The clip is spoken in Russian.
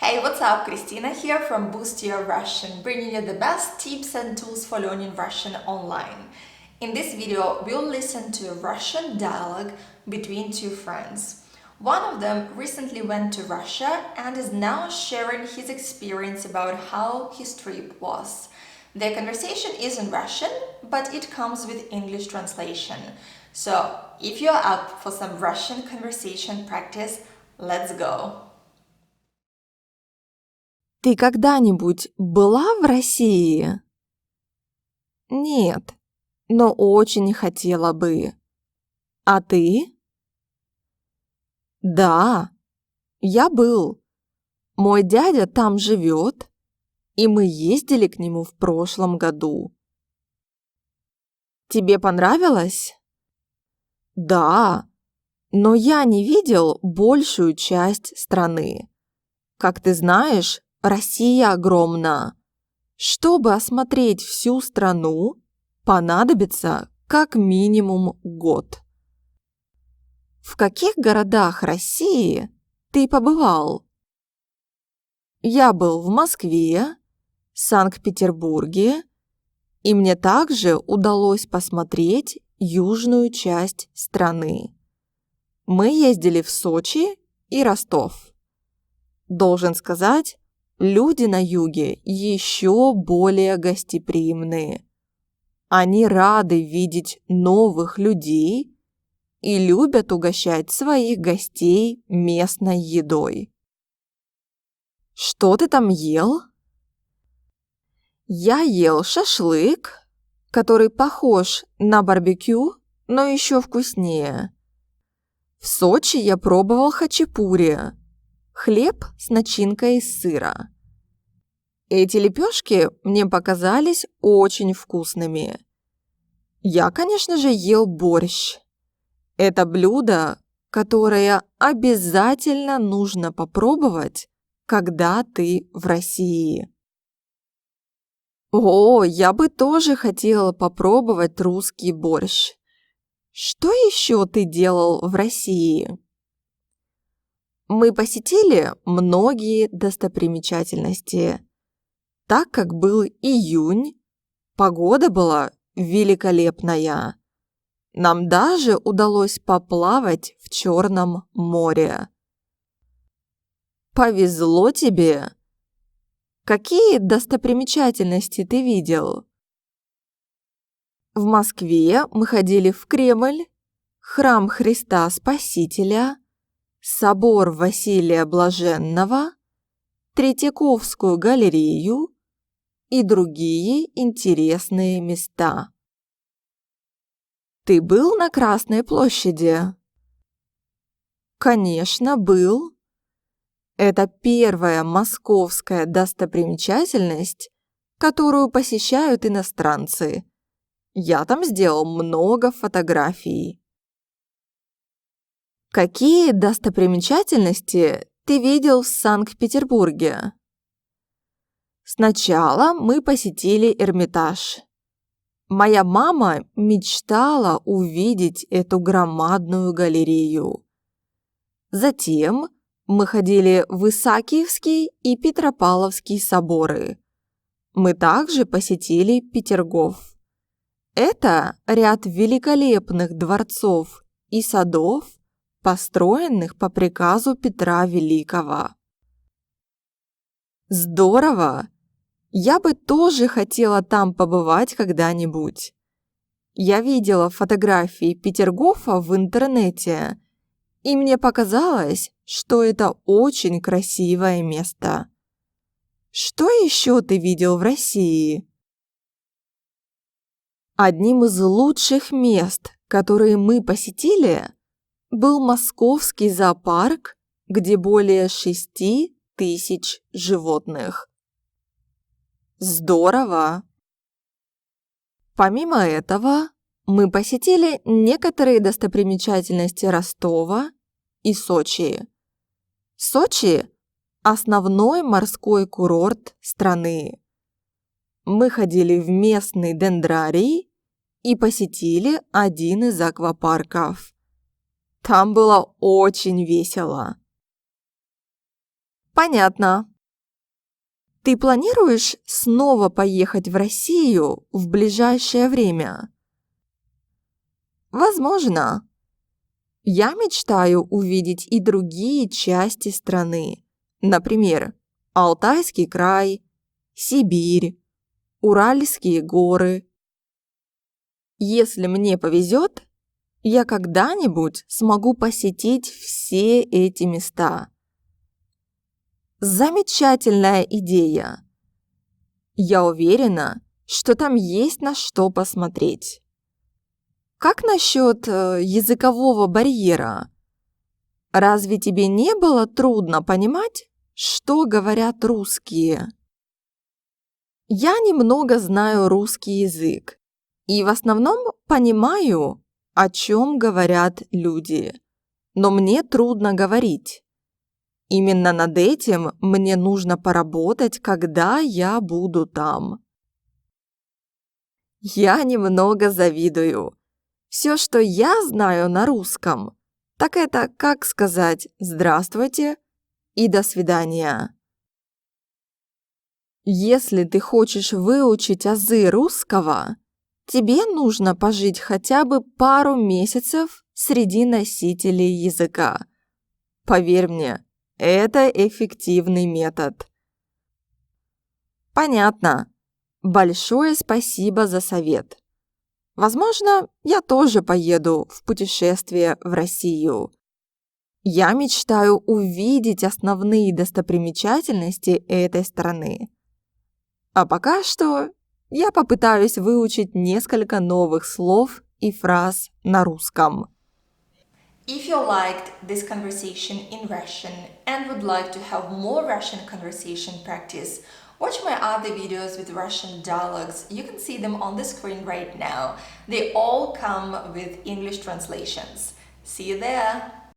Hey, what's up? Christina here from Boost Your Russian, bringing you the best tips and tools for learning Russian online. In this video, we'll listen to a Russian dialogue between two friends. One of them recently went to Russia and is now sharing his experience about how his trip was. Their conversation is in Russian, but it comes with English translation. So, if you're up for some Russian conversation practice, let's go! Ты когда-нибудь была в России? Нет, но очень хотела бы. А ты? Да, я был. Мой дядя там живет, и мы ездили к нему в прошлом году. Тебе понравилось? Да, но я не видел большую часть страны. Как ты знаешь, Россия огромна. Чтобы осмотреть всю страну, понадобится как минимум год. В каких городах России ты побывал? Я был в Москве, Санкт-Петербурге, и мне также удалось посмотреть южную часть страны. Мы ездили в Сочи и Ростов. Должен сказать, люди на юге еще более гостеприимные. Они рады видеть новых людей и любят угощать своих гостей местной едой. Что ты там ел? Я ел шашлык, который похож на барбекю, но еще вкуснее. В Сочи я пробовал хачапури. Хлеб с начинкой из сыра. Эти лепешки мне показались очень вкусными. Я, конечно же, ел борщ. Это блюдо, которое обязательно нужно попробовать, когда ты в России. О, я бы тоже хотела попробовать русский борщ. Что еще ты делал в России? Мы посетили многие достопримечательности. Так как был июнь, погода была великолепная. Нам даже удалось поплавать в Черном море. Повезло тебе! Какие достопримечательности ты видел? В Москве мы ходили в Кремль, храм Христа Спасителя, собор Василия Блаженного, Третьяковскую галерею и другие интересные места. Ты был на Красной площади? Конечно, был. Это первая московская достопримечательность, которую посещают иностранцы. Я там сделал много фотографий. Какие достопримечательности ты видел в Санкт-Петербурге? Сначала мы посетили Эрмитаж. Моя мама мечтала увидеть эту громадную галерею. Затем мы ходили в Исаакиевский и Петропавловский соборы. Мы также посетили Петергоф. Это ряд великолепных дворцов и садов, построенных по приказу Петра Великого. Здорово! Я бы тоже хотела там побывать когда-нибудь. Я видела фотографии Петергофа в интернете, и мне показалось, что это очень красивое место. Что еще ты видел в России? Одним из лучших мест, которые мы посетили, был Московский зоопарк, где более 6000 животных. Здорово! Помимо этого, мы посетили некоторые достопримечательности Ростова и Сочи. Сочи – основной морской курорт страны. Мы ходили в местный дендрарий и посетили один из аквапарков. Там было очень весело. Понятно. Ты планируешь снова поехать в Россию в ближайшее время? Возможно. Я мечтаю увидеть и другие части страны. Например, Алтайский край, Сибирь, Уральские горы. Если мне повезет, я когда-нибудь смогу посетить все эти места. Замечательная идея. Я уверена, что там есть на что посмотреть. Как насчет языкового барьера? Разве тебе не было трудно понимать, что говорят русские? Я немного знаю русский язык и в основном понимаю, о чем говорят люди, но мне трудно говорить. Именно над этим мне нужно поработать, когда я буду там. Я немного завидую. Все, что я знаю на русском, так это как сказать «здравствуйте» и «до свидания». Если ты хочешь выучить азы русского, тебе нужно пожить хотя бы пару месяцев среди носителей языка. Поверь мне, это эффективный метод. Понятно. Большое спасибо за совет. Возможно, я тоже поеду в путешествие в Россию. Я мечтаю увидеть основные достопримечательности этой страны. А пока что я попытаюсь выучить несколько новых слов и фраз на русском. If you liked this conversation in Russian and would like to have more Russian conversation practice, watch my other videos with Russian dialogues. You can see them on the screen right now. They all come with English translations. See you there!